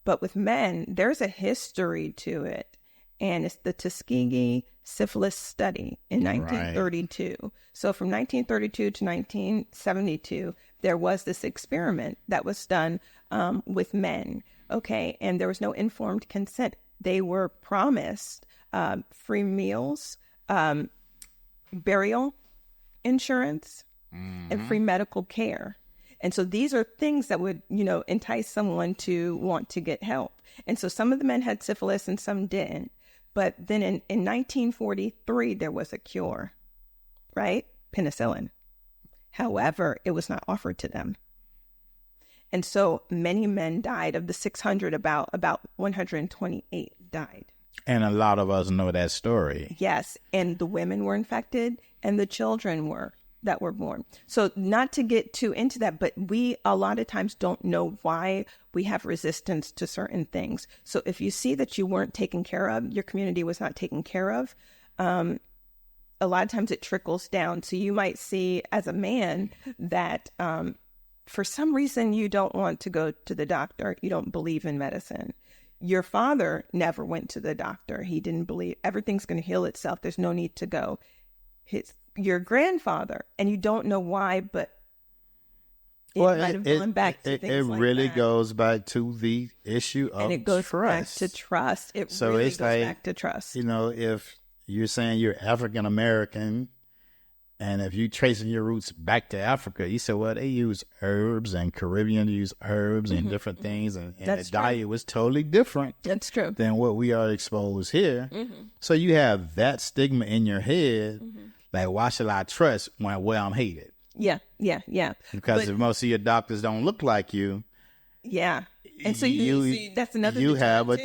But with men, there's a history to it. And it's the Tuskegee Syphilis Study in 1932. Right. So from 1932 to 1972, there was this experiment that was done with men. Okay. And there was no informed consent. They were promised free meals, burial insurance, and free medical care. And so these are things that would, entice someone to want to get help. And so some of the men had syphilis and some didn't. But then in 1943, there was a cure, right? Penicillin. However, it was not offered to them. And so many men died. Of the 600, about 128 died. And a lot of us know that story. Yes. And the women were infected and the children that were born. So not to get too into that, but we a lot of times don't know why we have resistance to certain things. So if you see that you weren't taken care of, your community was not taken care of, a lot of times it trickles down. So you might see as a man that for some reason you don't want to go to the doctor. You don't believe in medicine. Your father never went to the doctor. He didn't believe everything's going to heal itself. There's no need to go. Your grandfather, and you don't know why, but it might have gone back to things like really that. Goes back to the issue of and it goes trust. Back to trust. It so really it's goes back to trust. If you're saying you're African American, and if you're tracing your roots back to Africa, you said, well, they use herbs, and Caribbean use herbs and different things, and the diet was totally different. That's true. Than what we are exposed here. So you have that stigma in your head. Like, why should I trust when I'm hated? Yeah. Because if most of your doctors don't look like you. Yeah. And so you see, that's another. You have a